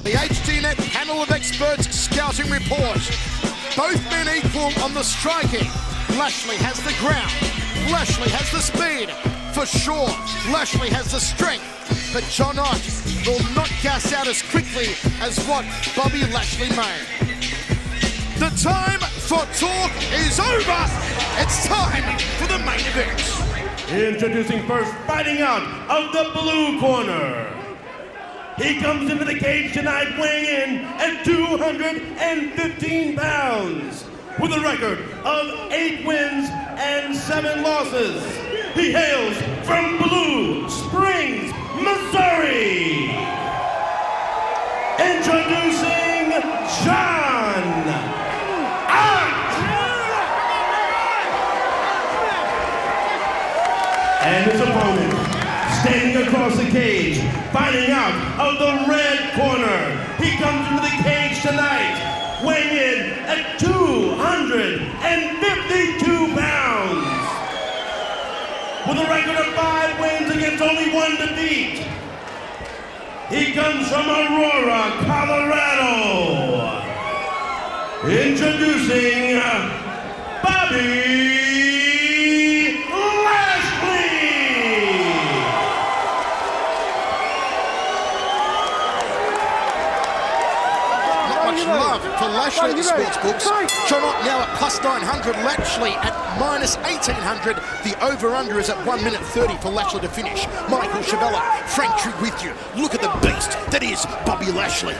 The HDNet panel of experts scouting report. Both men equal on the striking. Lashley has the ground. Lashley has the speed. For sure, Lashley has the strength. But John Ott will not gas out as quickly as what Bobby Lashley made. The time for talk is over. It's time for the main event. Introducing first, fighting out of the blue corner. He comes into the cage tonight weighing in at 215 pounds with a record of 8 wins and 7 losses. He hails from Blue Springs, Missouri. Introducing John Ott. And his opponent, standing across the cage, fighting out of the red corner. He comes into the cage tonight, weighing in at 252 pounds. With a record of 5 wins against only 1 defeat. He comes from Aurora, Colorado. Introducing Bobby Love for Lashley at the sports books. John Ott now at plus 900, Lashley at minus 1800. The over-under is at 1 minute 30 for Lashley to finish. Michael Chavella, Frank True with you. Look at the beast that is Bobby Lashley.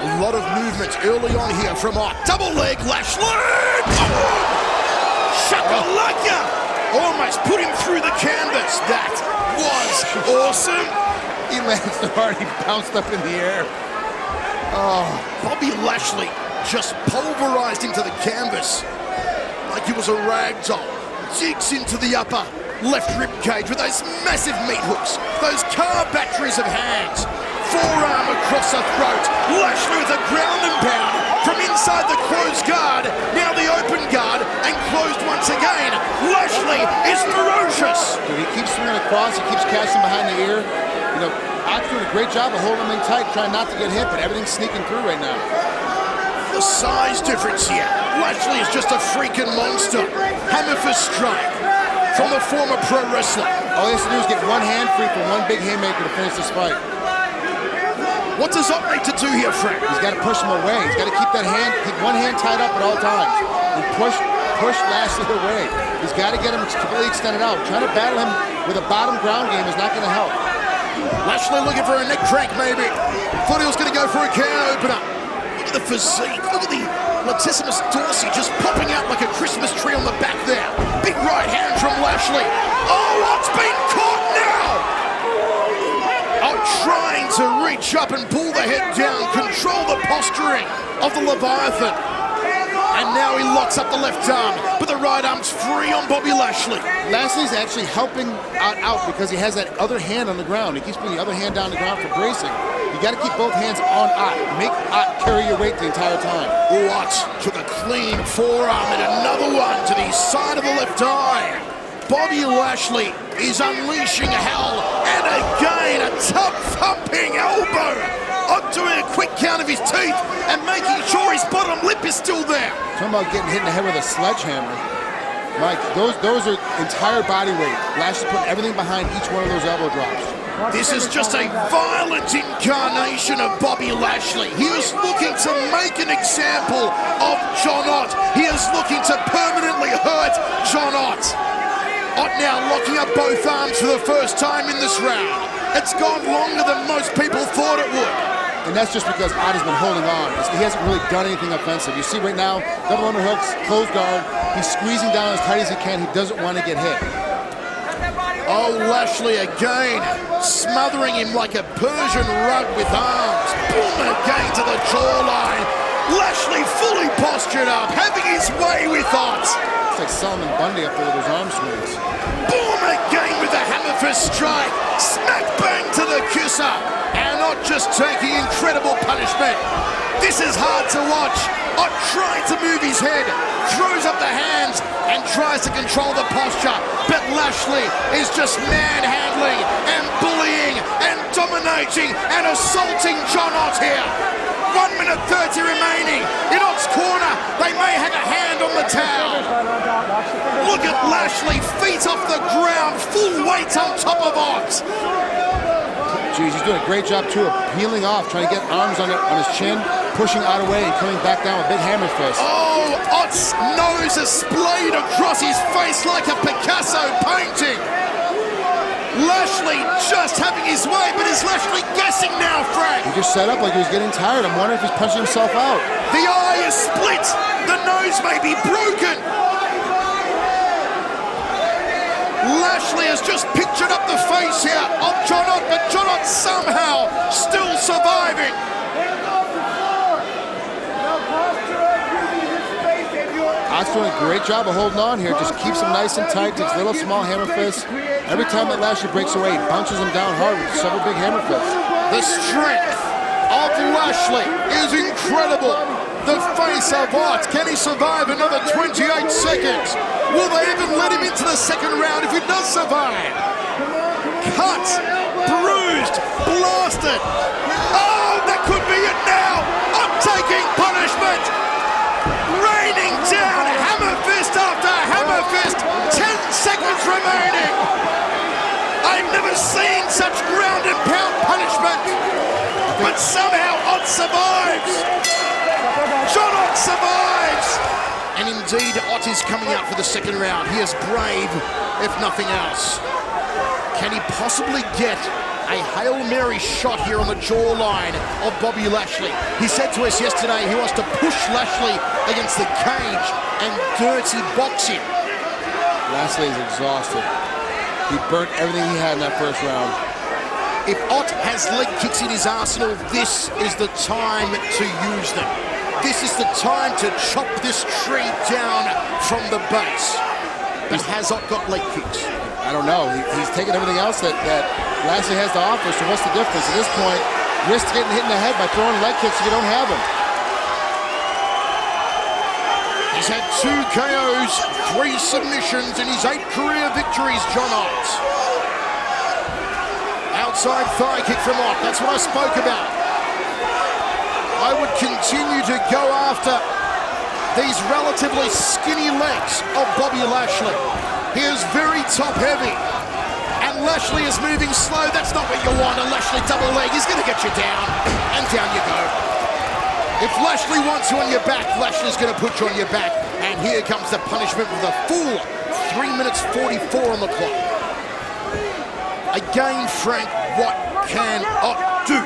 A lot of movement early on here from Ott. Double leg Lashley! Shakalaka! Almost put him through the canvas. That was awesome. He lands hard, he bounced up in the air. Oh, Bobby Lashley just pulverized into the canvas like he was a rag doll. Jigs into the upper left rib cage with those massive meat hooks, those car batteries of hands. Forearm across the throat. Lashley with a ground and pound from inside the closed guard. Now the open guard and closed once again. Lashley is ferocious. Dude, he keeps swinging across, he keeps catching behind the ear. You know, Ott's doing a great job of holding him in tight, trying not to get hit, but everything's sneaking through right now. The size difference here. Lashley is just a freaking monster. Hammer for strike from the former pro wrestler. All he has to do is get one hand free for one big haymaker to finish this fight. What does Ott need to do here, Frank? He's got to push him away. He's got to keep that hand, keep one hand tied up at all times. And push Lashley away. He's got to get him completely extended out. Trying to battle him with a bottom ground game is not going to help. Lashley looking for a neck crank, maybe. Thought he was going to go for a can opener. Look at the physique. Look at the latissimus dorsi just popping out like a Christmas tree on the back there. Big right hand from Lashley. Oh, Ott's been caught now! Ott trying to reach up and pull the head down, control the posturing of the Leviathan. And now he locks up the left arm, but the right arm's free on Bobby Lashley. Lashley's actually helping Ott out because he has that other hand on the ground. He keeps putting the other hand down the ground for bracing. You got to keep both hands on Ott. Make Ott carry your weight the entire time. Ott took a clean forearm and another one to the side of the left eye. Bobby Lashley is unleashing hell, and again a tub-thumping elbow. Ott doing a quick count of his teeth and making sure his bottom lip is still there. Talking about getting hit in the head with a sledgehammer. Mike, those are entire body weight. Lashley putting everything behind each one of those elbow drops. This is just a violent incarnation of Bobby Lashley. He is looking to make an example of John Ott. He is looking to permanently hurt John Ott. Ott now locking up both arms for the first time in this round. It's gone longer than most people thought it would. And that's just because Ott has been holding on. He hasn't really done anything offensive. You see right now, double underhooks, closed guard. He's squeezing down as tight as he can. He doesn't want to get hit. Oh, Lashley again, smothering him like a Persian rug with arms. Boom, again to the jawline. Lashley fully postured up, having his way with Ott. It's like Solomon Bundy up there with his arm swings. Boom, again with a hammer fist strike. Smack bang to the kisser. And Ott just taking incredible punishment. This is hard to watch. Ott trying to move his head, throws up the hands and tries to control the posture. But Lashley is just manhandling and bullying and dominating and assaulting John Ott here. 1 minute 30 remaining. In Ott's corner, they may have a hand on the towel. Look at Lashley, feet off the ground, full weight on top of Ott. Jeez, he's doing a great job too of peeling off, trying to get arms on his chin, pushing Ott away and coming back down with big hammer fist. Oh, Ott's nose is splayed across his face like a Picasso painting. Lashley just having his way, but is Lashley guessing now, Frank? He just set up like he was getting tired. I'm wondering if he's punching himself out. The eye is split. The nose may be broken. Lashley has just pictured up the face here of John Ott, but John Ott somehow still surviving. Ott's doing a great job of holding on here. Just keeps him nice and tight, takes little small hammer fists. Every time that Lashley breaks away, he punches him down hard with several big hammer fists. The strength of Lashley is incredible. The face of Ott, can he survive another 28 seconds? Will they even let him into the second round if he does survive? Cut, bruised, blasted. Oh, that could be it now. Ott taking punishment. Raining down, hammer fist after hammer fist. 10 seconds remaining. I've never seen such ground and pound punishment. But somehow Ott survives. John Ott survives. And indeed, Ott is coming out for the second round. He is brave, if nothing else. Can he possibly get a Hail Mary shot here on the jawline of Bobby Lashley? He said to us yesterday he wants to push Lashley against the cage and dirty box him. Lashley is exhausted. He burnt everything he had in that first round. If Ott has leg kicks in his arsenal, this is the time to use them. This is the time to chop this tree down from the base. But has Ott got leg kicks? I don't know. He's taken everything else that Lashley has to offer, so what's the difference? At this point, risk getting hit in the head by throwing leg kicks if you don't have them. He's had 2 KOs, 3 submissions in his 8 career victories, John Ott. Outside thigh kick from Ott, that's what I spoke about. I would continue to go after these relatively skinny legs of Bobby Lashley. He is very top heavy. And Lashley is moving slow. That's not what you want. A Lashley double leg. He's going to get you down. And down you go. If Lashley wants you on your back, Lashley's going to put you on your back. And here comes the punishment with a full 3 minutes 44 on the clock. Again, Frank, what can Ott do?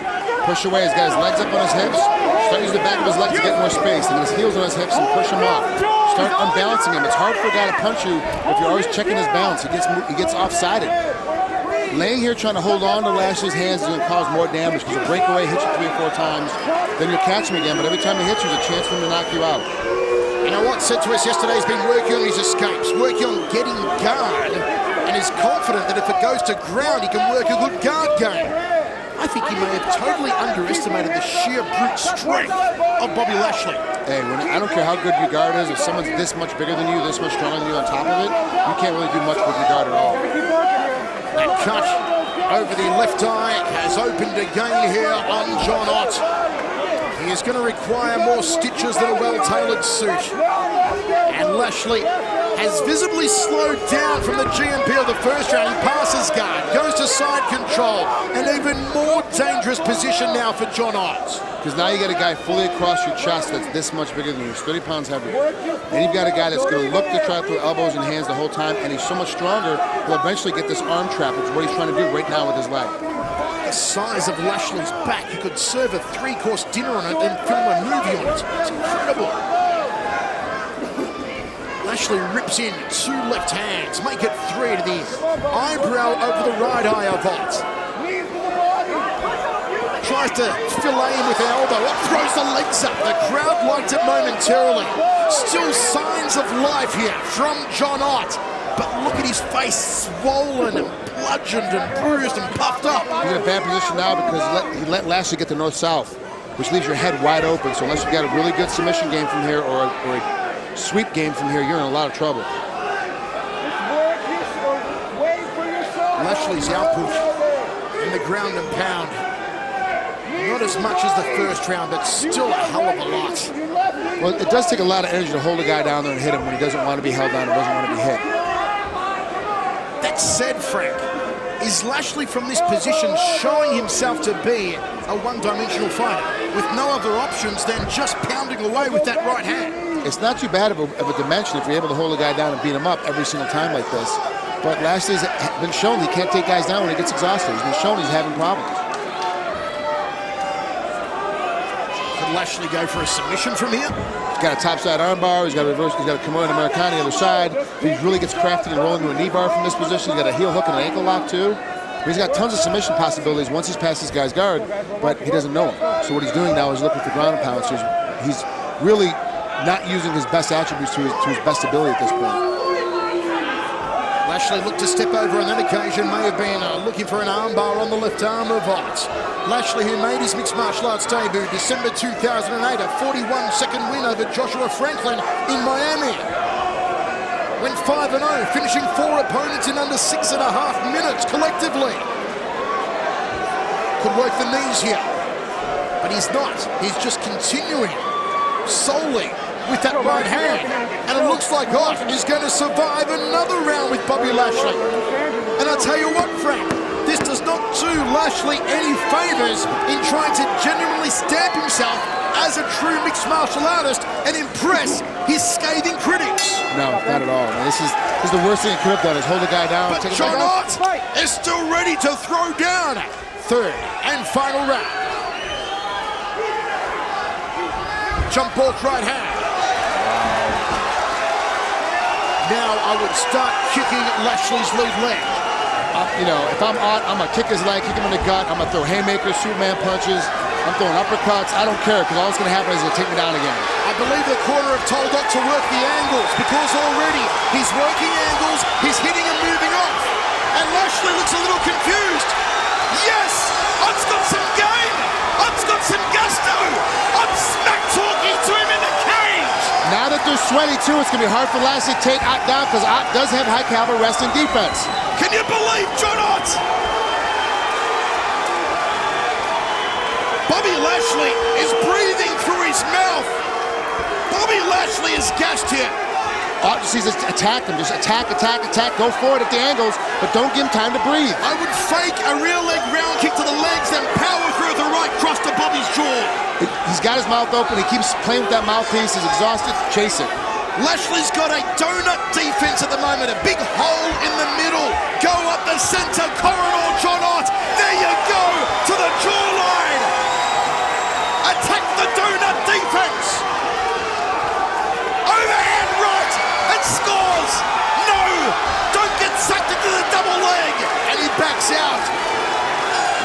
Push away. He's got his legs up on his hips. Start using the back of his legs to get more space. And his heels on his hips and push him off. Start unbalancing him. It's hard for a guy to punch you if you're always checking his balance. He gets offsided. Laying here trying to hold on to Lashley's hands is going to cause more damage because a breakaway hits you 3 or 4 times. Then you'll catch him again. But every time he hits you, there's a chance for him to knock you out. You know what said to us yesterday, he's been working on his escapes, working on getting guard, and is confident that if it goes to ground, he can work a good guard game. I think he may have totally underestimated the sheer brute strength of Bobby Lashley. Hey, I don't care how good your guard is, if someone's this much bigger than you, this much stronger than you on top of it, you can't really do much with your guard at all. That cut over the left eye has opened again here on John Ott. He is going to require more stitches than a well-tailored suit. And Lashley has visibly slowed down from the GMP of the first round. He passes guard, goes to side control, an even more dangerous position now for John Ott. Because now you got a guy fully across your chest that's this much bigger than you, 30 pounds heavier. And you've got a guy that's going to look to try to throw elbows and hands the whole time, and he's so much stronger, he'll eventually get this arm trap, which is what he's trying to do right now with his leg. The size of Lashley's back, you could serve a 3-course dinner on it and film a movie on it. It's incredible. Lashley rips in 2 left hands, make it 3 to the eyebrow over the right eye of Ott. Tries to fillet him with an elbow. Ott throws the legs up. The crowd liked it momentarily. Still signs of life here from John Ott. But look at his face, swollen and bludgeoned and bruised and puffed up. He's in a bad position now because he let Lashley get the north-south, which leaves your head wide open. So unless you've got a really good submission game from here or a sweep game from here, you're in a lot of trouble. Lashley's output in the ground and pound. Not as much as the first round, but still a hell of a lot. Well, it does take a lot of energy to hold a guy down there and hit him when he doesn't want to be held down or doesn't want to be hit. That said, Frank, is Lashley from this position showing himself to be a one-dimensional fighter with no other options than just pounding away with that right hand? It's not too bad of a dimension if you're able to hold a guy down and beat him up every single time like this. But Lashley's been shown he can't take guys down when he gets exhausted. He's been shown he's having problems. Could Lashley go for a submission from here? He's got a topside armbar. He's got a reverse. He's got a Kimura Americana on the other side. If he really gets crafty and rolling to a knee bar from this position, he's got a heel hook and an ankle lock too. He's got tons of submission possibilities once he's past this guy's guard, but he doesn't know him. So what he's doing now is looking for ground and pound. So he's really not using his best attributes to his best ability at this point. Lashley looked to step over on that occasion, may have been looking for an armbar on the left arm of Ott. Lashley, who made his mixed martial arts debut December 2008, a 41-second win over Joshua Franklin in Miami. Went 5-0, finishing 4 opponents in under 6.5 minutes collectively. Could work the knees here, but he's not. He's just continuing solely with that right hand. And it looks like Ott is going to survive another round with Bobby Lashley. And I'll tell you what, Frank, this does not do Lashley any favors in trying to genuinely stamp himself as a true mixed martial artist and impress his scathing critics. No, not at all. I mean, this is the worst thing he could have done is hold a guy down. But John Ott is still ready to throw down. Third and final round. Jump ball right hand. Now I would start kicking Lashley's lead leg. You know, if I'm Ott, I'm going to kick his leg, kick him in the gut. I'm going to throw haymakers, Superman punches. I'm throwing uppercuts. I don't care, because all that's going to happen is he'll take me down again. I believe the corner have told Ott to work the angles, because already he's working angles, he's hitting and moving off. And Lashley looks a little confused. Yes! Ott's got some game! Ott's got some gusto! Ott's smack talking to him in the cage! Now that they're sweaty too, it's going to be hard for Lashley to take Ott down, because Ott does have high caliber wrestling defense. Can you believe John Ott? Bobby Lashley is breathing through his mouth. Bobby Lashley is gassed here. Ott just needs to attack him. Just attack, attack, attack. Go forward at the angles, but don't give him time to breathe. I would fake a rear leg round kick to the legs, then power through the right cross to Bobby's jaw. He's got his mouth open. He keeps playing with that mouthpiece. He's exhausted. Chase it. Lashley's got a donut defense at the moment. A big hole in the middle. Go up the center corridor, John Ott. There you go, to the jawline. Attack the donut defense. Overhand right, and scores. No, don't get sucked into the double leg. And he backs out.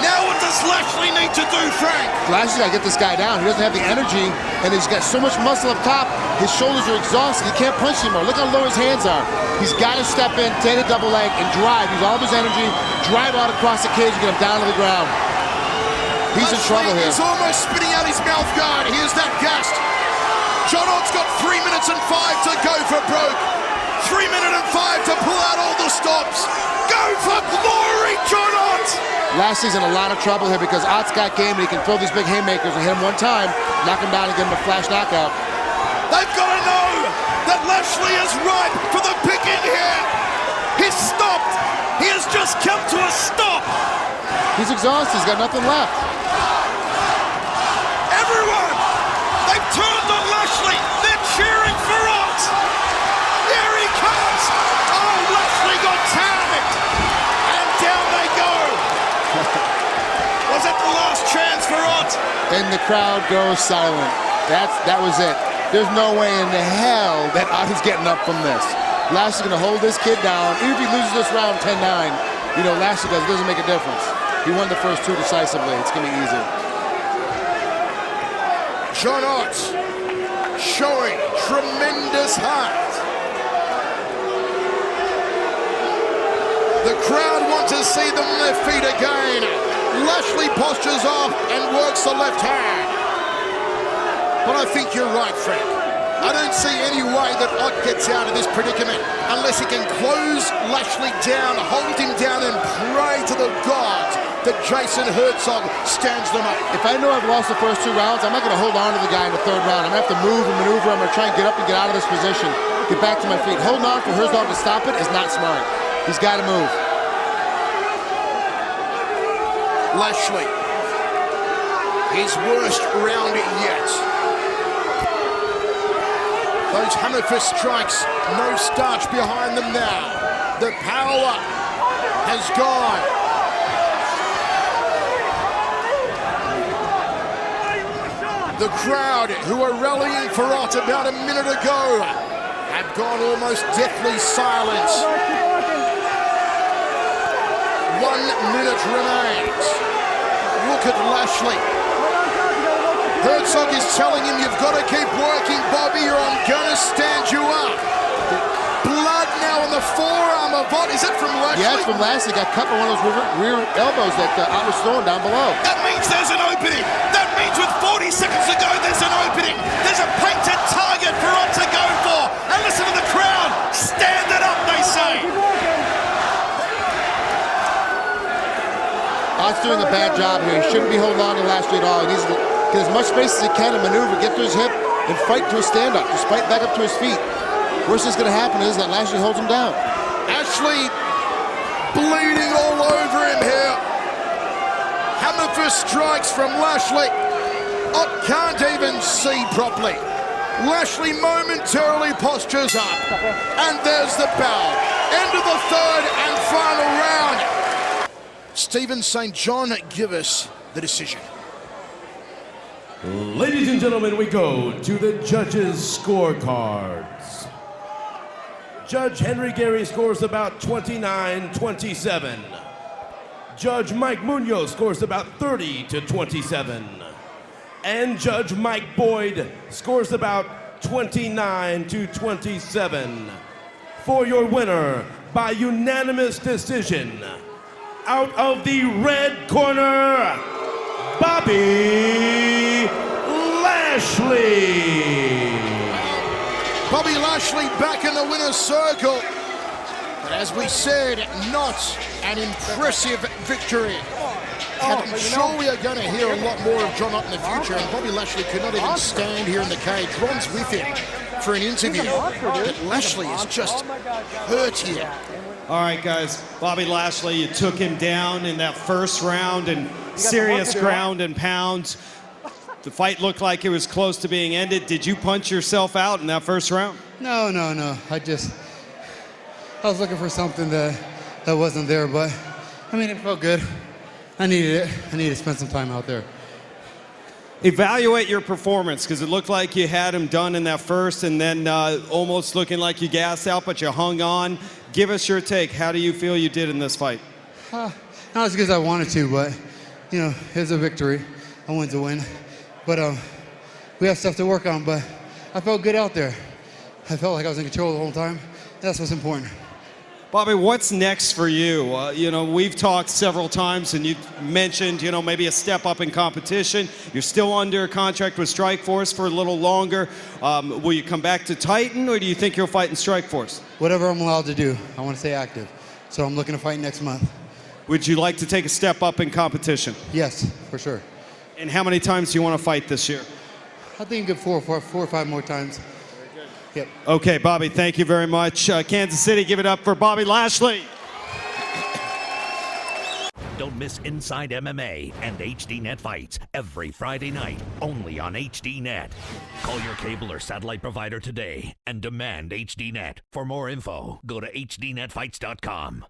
Now what does Lashley need to do, Frank? Lashley's got to get this guy down. He doesn't have the energy, and he's got so much muscle up top. His shoulders are exhausted. He can't punch anymore. Look how low his hands are. He's got to step in, take a double leg, and drive. Use all of his energy, drive out across the cage, and get him down to the ground. He's in trouble here. He's almost spitting out his mouth guard. Here's that gust. John Ott's got 3 minutes and 5 to go for broke. 3 minutes and 5 to pull out all the stops. Go for glory, John Ott! Lashley's in a lot of trouble here because Ott's got game and he can throw these big haymakers and hit him one time, knock him down and give him a flash knockout. They've got to know that Lashley is ripe for the picking here. He's stopped. He has just come to a stop. He's exhausted. He's got nothing left. Everyone, they've turned on Lashley. They're cheering for Ott. Here he comes. Oh, Lashley got tagged. And down they go. Was that the last chance for Ott? And the crowd goes silent. That was it. There's no way in the hell that Ott is getting up from this. Lashley's going to hold this kid down. Even if he loses this round 10-9, you know, Lashley doesn't make a difference. He won the first 2 decisively. It's going to be easy. John Ott showing tremendous heart. The crowd want to see them on their feet again. Lashley postures off and works the left hand. But I think you're right, Frank. I don't see any way that Ott gets out of this predicament unless he can close Lashley down, hold him down, and pray to the gods that Jason Herzog stands them up. If I know I've lost the first 2 rounds, I'm not going to hold on to the guy in the 3rd round. I'm going to have to move and maneuver. I'm going to try and get up and get out of this position, get back to my feet. Holding on for Herzog to stop it is not smart. He's got to move. Lashley, his worst round yet. Those hammer fist strikes, no starch behind them now. The power has gone. The crowd, who were rallying for Ott about a minute ago, have gone almost deathly silent. 1 minute remains. Look at Lashley. Herzog is telling him, you've got to keep working, Bobby, or I'm going to stand you up. Blood now on the forearm of Ott. Is that from Lashley? Yeah, it's from Lashley. Got cut by one of those rear elbows that Ott was throwing down below. That means there's an opening. That means with 40 seconds to go, there's an opening. There's a painted target for Ott to go for. And listen to the crowd. Stand it up, they say. Ott's doing a bad job here. He shouldn't be holding on to Lashley at all. He needs to get as much space as he can to maneuver, get to his hip, and fight to a stand-up. Just fight back up to his feet. Worst that's going to happen is that Lashley holds him down. Ashley bleeding all over him here. Hammer fist strikes from Lashley. Ott can't even see properly. Lashley momentarily postures up. And there's the bell. End of the 3rd and final round. Stephen St. John, give us the decision. Ladies and gentlemen, we go to the judges' scorecards. Judge Henry Gary scores about 29-27. Judge Mike Munoz scores about 30-27. And Judge Mike Boyd scores about 29-27. For your winner by unanimous decision, out of the red corner, Bobby Lashley. Bobby Lashley back in the winner's circle. But as we said, not an impressive victory. And I'm sure we are going to hear a lot more of John Ott in the future. And Bobby Lashley could not even stand here in the cage. Ron's with him for an interview. But Lashley is just hurt here. All right, guys. Bobby Lashley, you took him down in that first round and serious ground and pound. The fight looked like it was close to being ended. Did you punch yourself out in that first round? No. I was looking for something that wasn't there, but I mean, it felt good. I needed it. I needed to spend some time out there. Evaluate your performance, because it looked like you had him done in that first and then almost looking like you gassed out, but you hung on. Give us your take. How do you feel you did in this fight? Not as good as I wanted to, but, you know, it's a victory. A win's a win. But we have stuff to work on, but I felt good out there. I felt like I was in control the whole time. That's what's important. Bobby, what's next for you? You know, we've talked several times, and you mentioned, you know, maybe a step up in competition. You're still under contract with Strikeforce for a little longer. Will you come back to Titan, or do you think you'll fight in Strikeforce? Whatever I'm allowed to do, I want to stay active. So I'm looking to fight next month. Would you like to take a step up in competition? Yes, for sure. And how many times do you want to fight this year? I think good four or five more times. Yep. Okay, Bobby, thank you very much. Kansas City, give it up for Bobby Lashley. Don't miss Inside MMA and HDNet fights every Friday night, only on HDNet. Call your cable or satellite provider today and demand HDNet. For more info, go to hdnetfights.com.